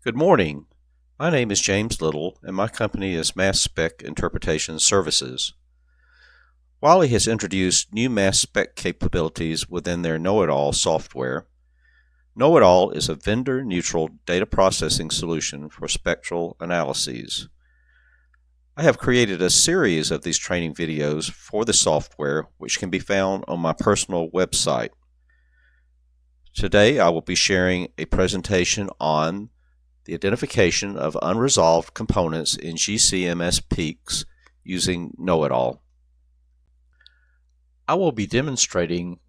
Good morning. My name is James Little, and my company is Mass Spec Interpretation Services. Wiley has introduced new mass spec capabilities within their KnowItAll software. KnowItAll is a vendor-neutral data processing solution for spectral analyses. I have created a series of these training videos for the software, which can be found on my personal website. Today I will be sharing a presentation on the identification of unresolved components in GCMS peaks using KnowItAll. I will be demonstrating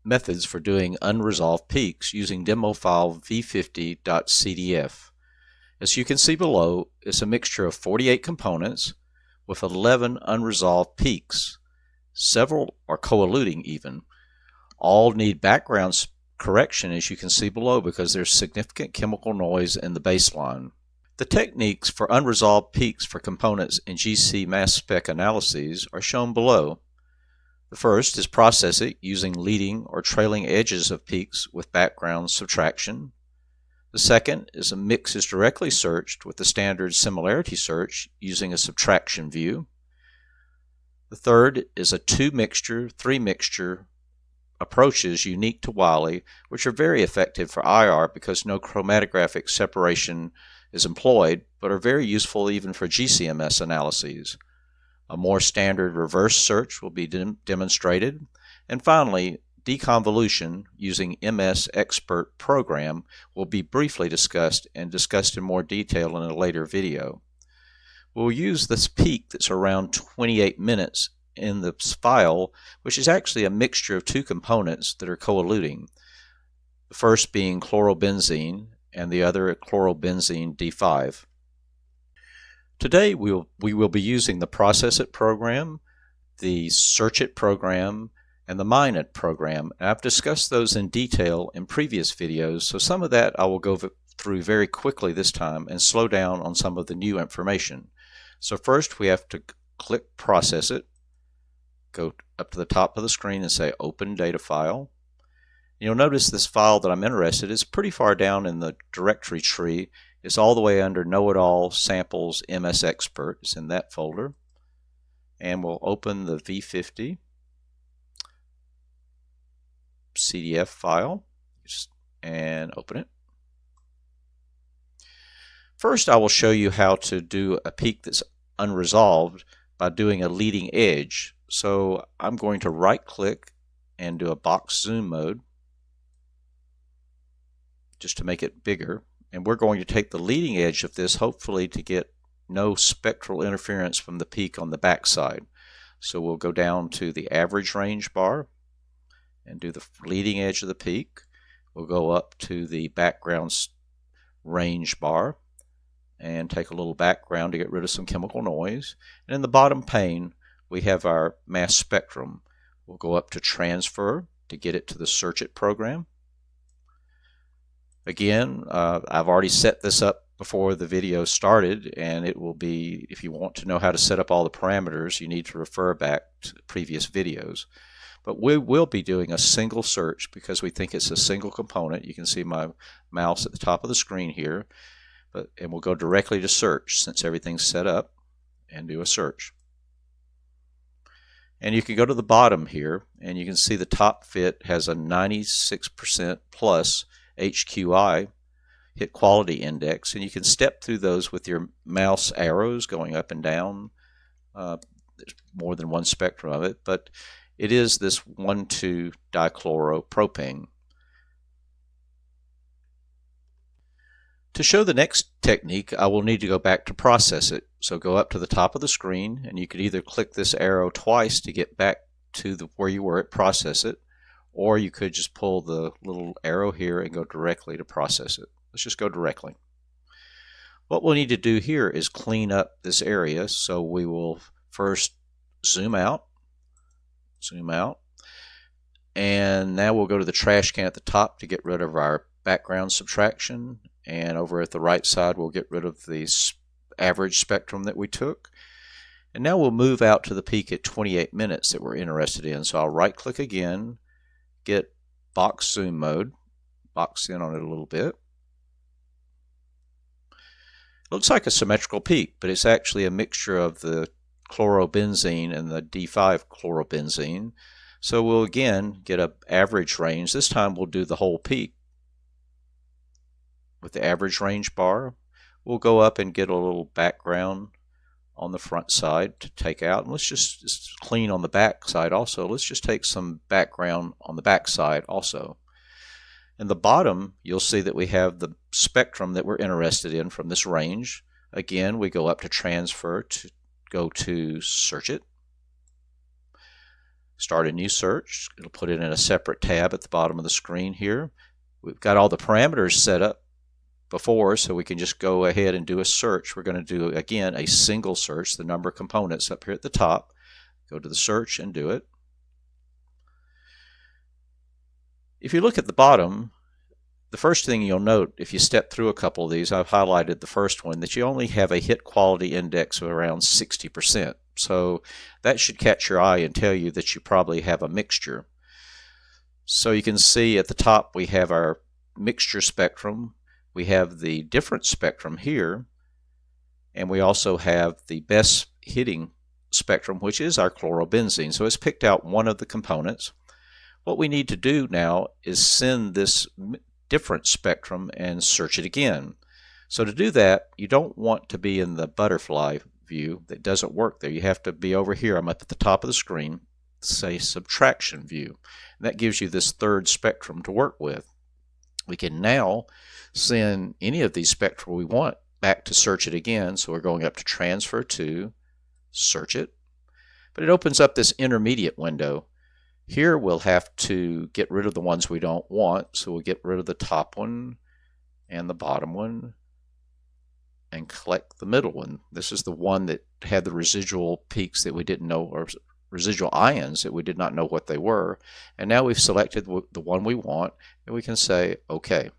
methods for doing unresolved peaks using demo file v50.cdf. As you can see below, it's a mixture of 48 components with 11 unresolved peaks. Several are co-eluding even. All need background correction, as you can see below, because there's significant chemical noise in the baseline. The techniques for unresolved peaks for components in GC mass spec analyses are shown below. The first is process it using leading or trailing edges of peaks with background subtraction. The second is a mix is directly searched with the standard similarity search using a subtraction view. The third is a 2-mixture, 3-mixture approaches unique to Wiley, which are very effective for IR because no chromatographic separation is employed, but are very useful even for GCMS analyses. A more standard reverse search will be demonstrated. And finally, deconvolution using MS Expert program will be briefly discussed and discussed in more detail in a later video. We'll use this peak that's around 28 minutes in the file, which is actually a mixture of two components that are co-eluding. The first being chlorobenzene and the other chlorobenzene D5. Today we will be using the Process It program, the Search It program, and the Mine It program. And I've discussed those in detail in previous videos, so some of that I will go through very quickly this time and slow down on some of the new information. So first we have to click Process It. Go up to the top of the screen and say Open Data File. You'll notice this file that I'm interested in is pretty far down in the directory tree. It's all the way under KnowItAll Samples MS Expert. It's in that folder. And we'll open the V50 CDF file and open it. First, I will show you how to do a peak that's unresolved by doing a leading edge. So I'm going to right click and do a box zoom mode just to make it bigger, and we're going to take the leading edge of this hopefully to get no spectral interference from the peak on the back side. So we'll go down to the average range bar and do the leading edge of the peak. We'll go up to the background range bar and take a little background to get rid of some chemical noise. And in the bottom pane we have our mass spectrum. We'll go up to Transfer to get it to the Search It program. Again, I've already set this up before the video started, and it will be, if you want to know how to set up all the parameters, you need to refer back to previous videos. But we will be doing a single search because we think it's a single component. You can see my mouse at the top of the screen here, and we'll go directly to search since everything's set up and do a search. And you can go to the bottom here and you can see the top fit has a 96% plus HQI, hit quality index, and you can step through those with your mouse arrows going up and down. There's more than one spectrum of it, but it is this 1,2-dichloropropane. To show the next technique, I will need to go back to Process It. So go up to the top of the screen, and you could either click this arrow twice to get back to where you were at Process It, or you could just pull the little arrow here and go directly to Process It. Let's just go directly. What we'll need to do here is clean up this area, so we will first zoom out, and now we'll go to the trash can at the top to get rid of our background subtraction, and over at the right side we'll get rid of the average spectrum that we took. And now we'll move out to the peak at 28 minutes that we're interested in. So I'll right click again, get box zoom mode, box in on it a little bit, It looks like a symmetrical peak, but it's actually a mixture of the chlorobenzene and the D5 chlorobenzene. So we'll again get an average range. This time we'll do the whole peak with the average range bar. We'll go up and get a little background on the front side to take out. And let's just clean on the back side also. Let's just take some background on the back side also. In the bottom, you'll see that we have the spectrum that we're interested in from this range. Again, we go up to transfer to go to search it. Start a new search. It'll put it in a separate tab at the bottom of the screen here. We've got all the parameters set up before, so we can just go ahead and do a search. We're going to do, again, a single search, the number of components up here at the top. Go to the search and do it. If you look at the bottom, the first thing you'll note, if you step through a couple of these, I've highlighted the first one, that you only have a hit quality index of around 60%. So that should catch your eye and tell you that you probably have a mixture. So you can see at the top we have our mixture spectrum, we have the difference spectrum here, and we also have the best hitting spectrum, which is our chlorobenzene. So it's picked out one of the components. What we need to do now is send this different spectrum and search it again. So to do that, you don't want to be in the butterfly view. That doesn't work there. You have to be over here. I'm up at the top of the screen, say subtraction view. And that gives you this third spectrum to work with. We can now send any of these spectra we want back to search it again. So we're going up to transfer to search it. But it opens up this intermediate window. Here we'll have to get rid of the ones we don't want. So we'll get rid of the top one and the bottom one and collect the middle one. This is the one that had the residual peaks that we didn't know, or residual ions that we did not know what they were. And now we've selected the one we want, and we can say OK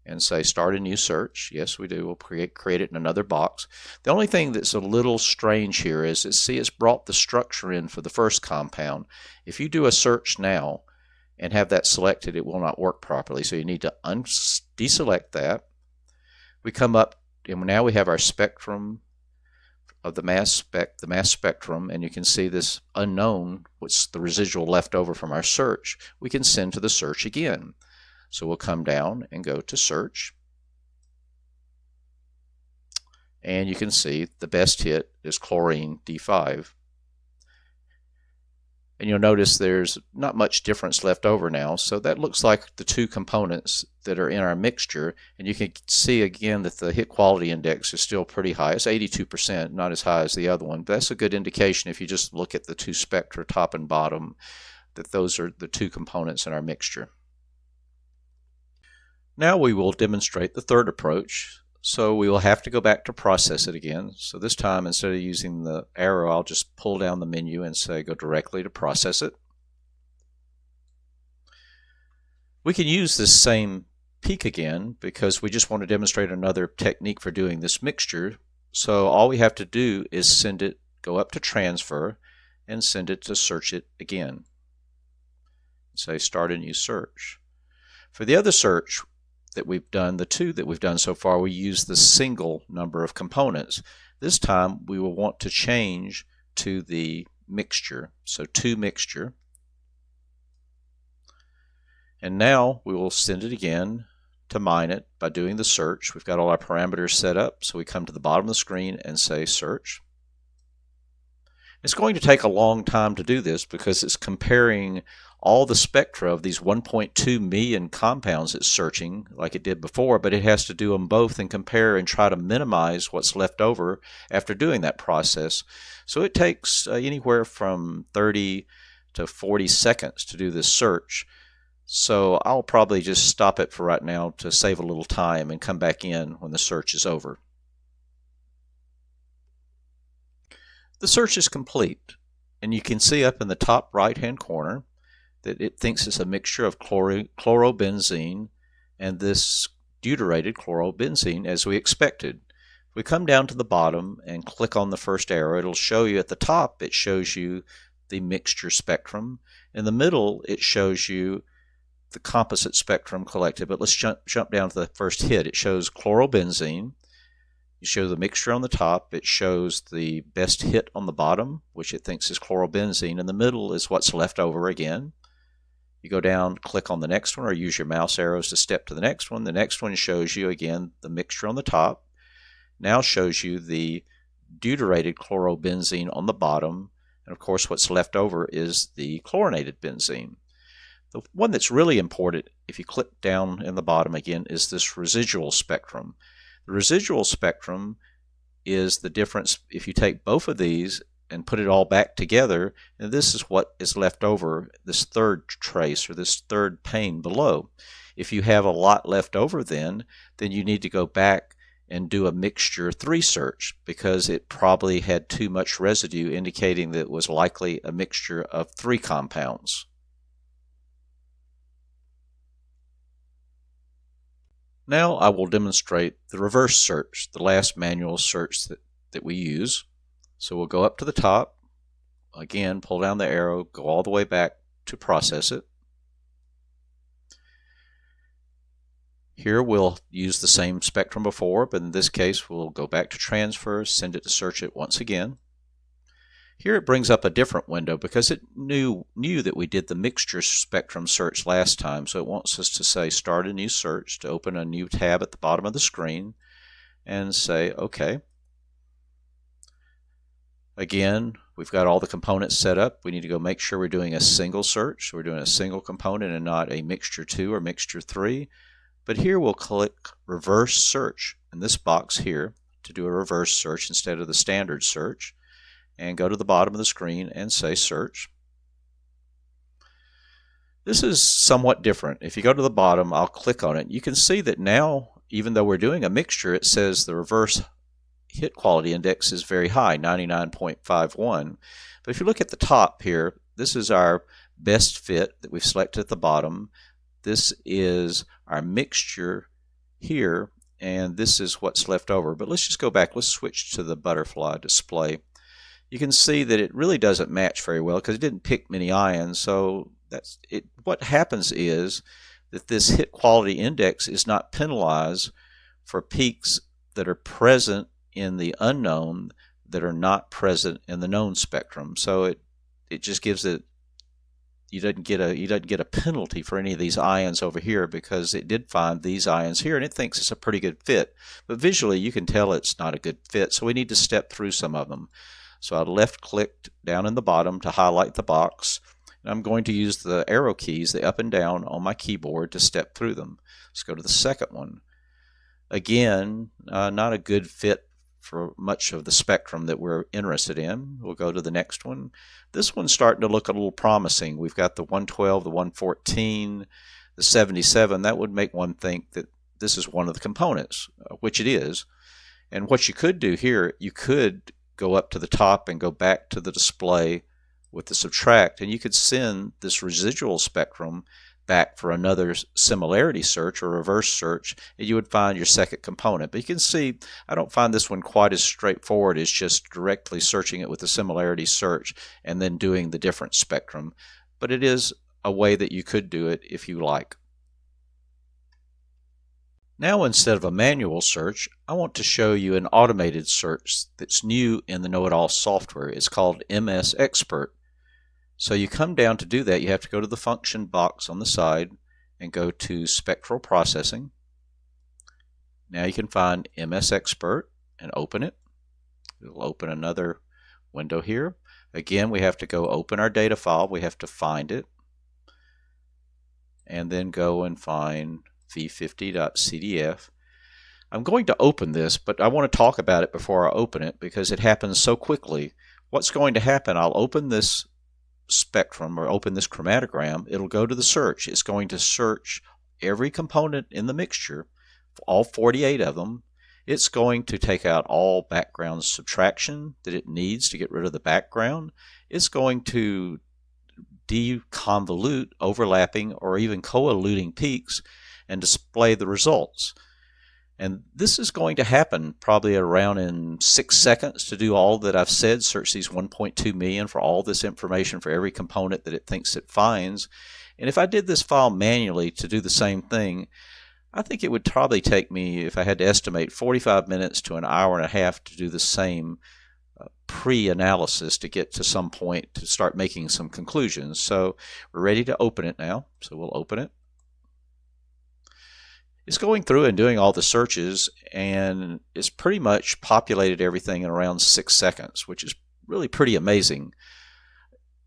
and say start a new search. Yes, we do. We'll create it in another box. The only thing that's a little strange here is that, see, it's brought the structure in for the first compound. If you do a search now and have that selected, it will not work properly. So you need to deselect that. We come up, and now we have our spectrum of the mass spectrum, and you can see this unknown, what's the residual left over from our search, we can send to the search again. So we'll come down and go to search. And you can see the best hit is chlorine D5. And you'll notice there's not much difference left over now. So that looks like the two components that are in our mixture. And you can see again that the hit quality index is still pretty high. It's 82%, not as high as the other one. But that's a good indication if you just look at the two spectra, top and bottom, that those are the two components in our mixture. Now we will demonstrate the third approach. So we will have to go back to process it again. So this time, instead of using the arrow, I'll just pull down the menu and say go directly to process it. We can use this same peak again because we just want to demonstrate another technique for doing this mixture. So all we have to do is send it, go up to transfer, and send it to search it again. Say start a new search. For the other search that we've done, the two that we've done so far, we use the single number of components. This time we will want to change to the mixture, so to mixture. And now we will send it again to mine it by doing the search. We've got all our parameters set up, so we come to the bottom of the screen and say search. It's going to take a long time to do this because it's comparing all the spectra of these 1.2 million compounds it's searching like it did before, but it has to do them both and compare and try to minimize what's left over after doing that process. So it takes anywhere from 30 to 40 seconds to do this search. So I'll probably just stop it for right now to save a little time and come back in when the search is over. The search is complete, and you can see up in the top right-hand corner that it thinks it's a mixture of chlorobenzene and this deuterated chlorobenzene as we expected. If we come down to the bottom and click on the first arrow, it'll show you at the top, it shows you the mixture spectrum. In the middle, it shows you the composite spectrum collected. But let's jump down to the first hit. It shows chlorobenzene. You show the mixture on the top. It shows the best hit on the bottom, which it thinks is chlorobenzene. In the middle is what's left over again. You go down, click on the next one, or use your mouse arrows to step to the next one. The next one shows you, again, the mixture on the top. Now shows you the deuterated chlorobenzene on the bottom. And of course, what's left over is the chlorinated benzene. The one that's really important, if you click down in the bottom again, is this residual spectrum. The residual spectrum is the difference if you take both of these and put it all back together, and this is what is left over, this third trace or this third pane below. If you have a lot left over then you need to go back and do a mixture 3 search, because it probably had too much residue, indicating that it was likely a mixture of 3 compounds. Now I will demonstrate the reverse search, the last manual search that we use. So we'll go up to the top, again pull down the arrow, go all the way back to process it. Here we'll use the same spectrum before, but in this case we'll go back to transfer, send it to search it once again. Here it brings up a different window because it knew that we did the mixture spectrum search last time, so it wants us to say start a new search, to open a new tab at the bottom of the screen and say OK. Again, we've got all the components set up. We need to go make sure we're doing a single search. We're doing a single component and not a mixture 2 or mixture 3. But here we'll click reverse search in this box here to do a reverse search instead of the standard search, and go to the bottom of the screen and say search. This is somewhat different. If you go to the bottom, I'll click on it. You can see that now, even though we're doing a mixture, it says the reverse hit quality index is very high, 99.51. But if you look at the top here, this is our best fit that we've selected at the bottom. This is our mixture here, and this is what's left over. But let's just go back. Let's switch to the butterfly display. You can see that it really doesn't match very well because it didn't pick many ions. So that's it. What happens is that this hit quality index is not penalized for peaks that are present in the unknown that are not present in the known spectrum. So it just gives it, you don't get a penalty for any of these ions over here because it did find these ions here and it thinks it's a pretty good fit. But visually you can tell it's not a good fit, so we need to step through some of them. So I left clicked down in the bottom to highlight the box, and I'm going to use the arrow keys, the up and down on my keyboard, to step through them. Let's go to the second one. Again, not a good fit for much of the spectrum that we're interested in. We'll go to the next one. This one's starting to look a little promising. We've got the 112, the 114, the 77. That would make one think that this is one of the components, which it is. And what you could do here, you could go up to the top and go back to the display with the subtract, and you could send this residual spectrum back for another similarity search or reverse search, and you would find your second component. But you can see I don't find this one quite as straightforward as just directly searching it with the similarity search and then doing the different spectrum. But it is a way that you could do it if you like. Now, instead of a manual search, I want to show you an automated search that's new in the KnowItAll software. It's called MS Expert. So you come down to do that, you have to go to the function box on the side and go to spectral processing. Now you can find MS Expert and open it. It'll open another window here. Again, we have to go open our data file. We have to find it and then go and find v50.cdf. I'm going to open this, but I want to talk about it before I open it because it happens so quickly. What's going to happen, I'll open this spectrum or open this chromatogram. It'll go to the search. It's going to search every component in the mixture, all 48 of them. It's going to take out all background subtraction that it needs to get rid of the background. It's going to deconvolute overlapping or even co-eluding peaks and display the results. And this is going to happen probably around in 6 seconds to do all that I've said, search these 1.2 million for all this information for every component that it thinks it finds. And if I did this file manually to do the same thing, I think it would probably take me, if I had to estimate, 45 minutes to an hour and a half to do the same pre-analysis to get to some point to start making some conclusions. So we're ready to open it now. So we'll open it. It's going through and doing all the searches, and it's pretty much populated everything in around 6 seconds, which is really pretty amazing.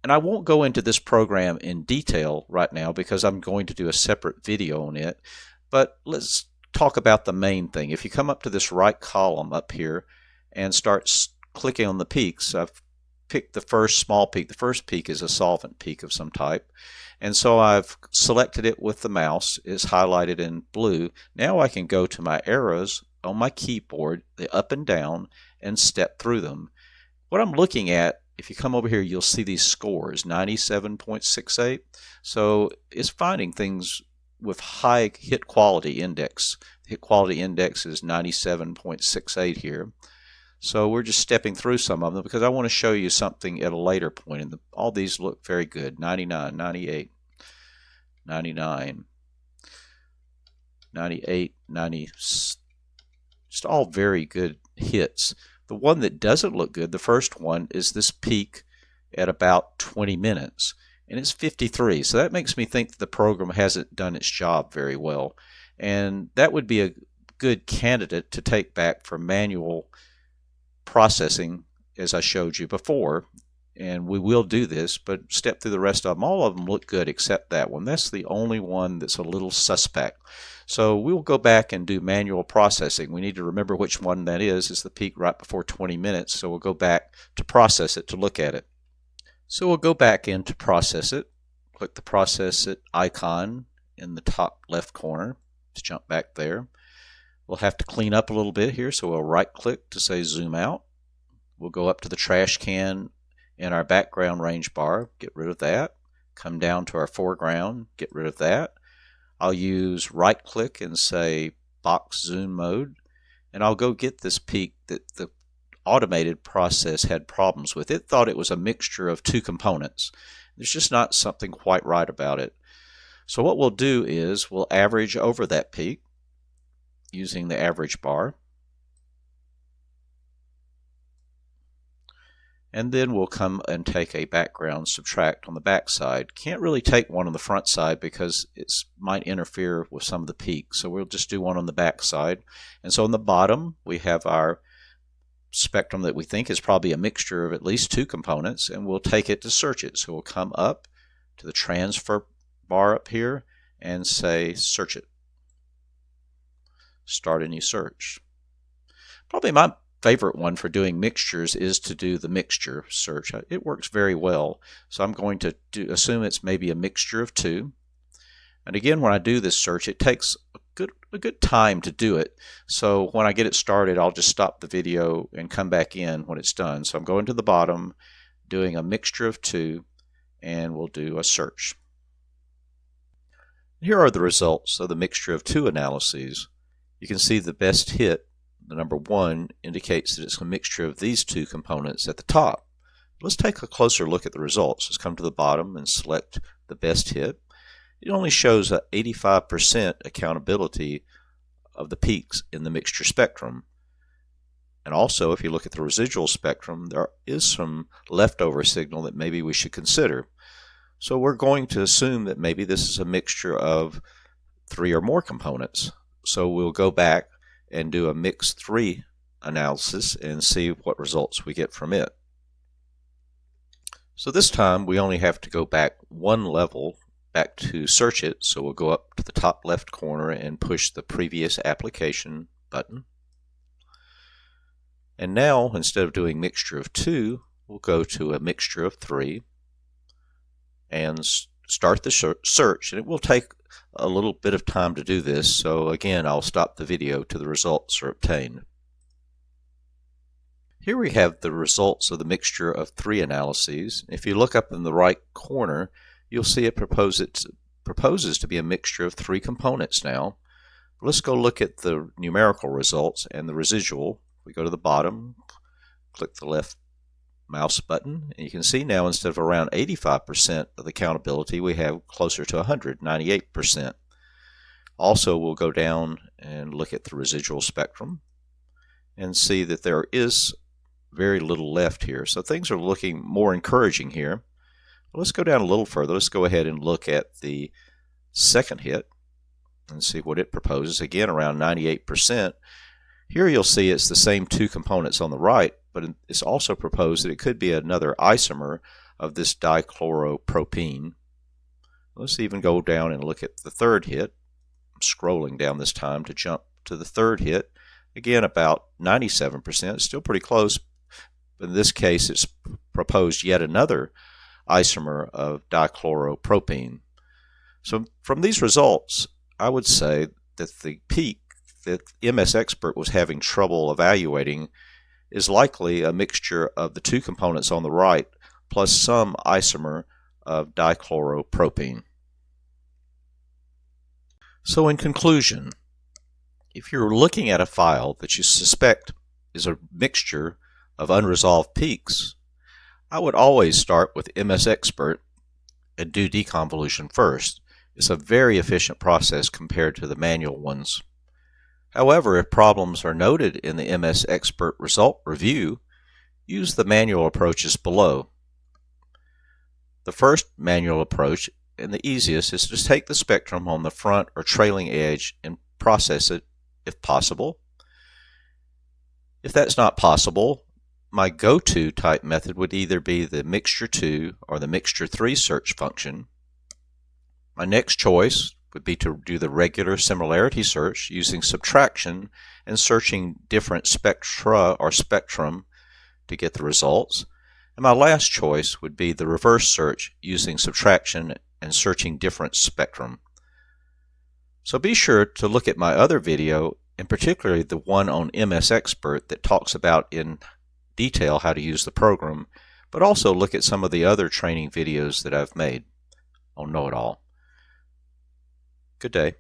And I won't go into this program in detail right now because I'm going to do a separate video on it. But let's talk about the main thing. If you come up to this right column up here and start clicking on the peaks, I've picked the first small peak. The first peak is a solvent peak of some type. And so I've selected it with the mouse. It's highlighted in blue. Now I can go to my arrows on my keyboard, the up and down, and step through them. What I'm looking at, if you come over here, you'll see these scores, 97.68. So it's finding things with high hit quality index. The hit quality index is 97.68 here. So we're just stepping through some of them because I want to show you something at a later point. And all these look very good. 99, 98, 99, 98, 90. Just all very good hits. The one that doesn't look good, the first one, is this peak at about 20 minutes. And it's 53. So that makes me think that the program hasn't done its job very well. And that would be a good candidate to take back for manual processing, as I showed you before. And we will do this, but step through the rest of them. All of them look good except that one. That's the only one that's a little suspect. So we'll go back and do manual processing. We need to remember which one that is. It's the peak right before 20 minutes. So we'll go back to process it to look at it. So we'll go back in to process it. Click the process it icon in the top left corner. Let's jump back there. We'll have to clean up a little bit here, so we'll right click to say zoom out. We'll go up to the trash can in our background range bar, get rid of that. Come down to our foreground, get rid of that. I'll use right click and say box zoom mode, and I'll go get this peak that the automated process had problems with. It thought it was a mixture of two components. There's just not something quite right about it. So what we'll do is we'll average over that peak using the average bar. And then we'll come and take a background subtract on the back side. Can't really take one on the front side because it might interfere with some of the peaks. So we'll just do one on the back side. And so on the bottom we have our spectrum that we think is probably a mixture of at least two components, and we'll take it to search it. So we'll come up to the transfer bar up here and say search it. Start a new search. Probably my favorite one for doing mixtures is to do the mixture search. It works very well. So I'm going to assume it's maybe a mixture of two. And again, when I do this search, it takes a good time to do it. So when I get it started, I'll just stop the video and come back in when it's done. So I'm going to the bottom, doing a mixture of two, and we'll do a search. Here are the results of the mixture of two analyses. You can see the best hit, the number 1, indicates that it's a mixture of these two components at the top. Let's take a closer look at the results. Let's come to the bottom and select the best hit. It only shows an 85% accountability of the peaks in the mixture spectrum. And also, if you look at the residual spectrum, there is some leftover signal that maybe we should consider. So we're going to assume that maybe this is a mixture of 3 or more components. So we'll go back and do a mix 3 analysis and see what results we get from it. So this time we only have to go back one level, back to search it. So we'll go up to the top left corner and push the previous application button. And now, instead of doing mixture of 2, we'll go to a mixture of 3 and start the search. And it will take a little bit of time to do this, so again I'll stop the video till the results are obtained. Here we have the results of the mixture of 3 analyses. If you look up in the right corner, you'll see it proposes to be a mixture of 3 components now. Let's go look at the numerical results and the residual. We go to the bottom, click the left mouse button, and you can see now instead of around 85% of the countability, we have closer to 98%. Also, we'll go down and look at the residual spectrum and see that there is very little left here. So things are looking more encouraging here. Let's go down a little further. Let's go ahead and look at the second hit and see what it proposes. Again, around 98%. Here you'll see it's the same two components on the right, but it's also proposed that it could be another isomer of this dichloropropene. Let's even go down and look at the third hit. I'm scrolling down this time to jump to the third hit. Again, about 97%, still pretty close. But in this case, it's proposed yet another isomer of dichloropropene. So from these results, I would say that the peak that MS Expert was having trouble evaluating is likely a mixture of the two components on the right plus some isomer of dichloropropene. So in conclusion, if you're looking at a file that you suspect is a mixture of unresolved peaks, I would always start with MS Expert and do deconvolution first. It's a very efficient process compared to the manual ones. However, if problems are noted in the MS Expert result review, use the manual approaches below. The first manual approach, and the easiest, is to take the spectrum on the front or trailing edge and process it if possible. If that's not possible, my go-to type method would either be the mixture 2 or the mixture 3 search function. My next choice would be to do the regular similarity search using subtraction and searching different spectra or spectrum to get the results. And my last choice would be the reverse search using subtraction and searching different spectrum. So be sure to look at my other video, and particularly the one on MS Expert that talks about in detail how to use the program, but also look at some of the other training videos that I've made on KnowItAll. Good day.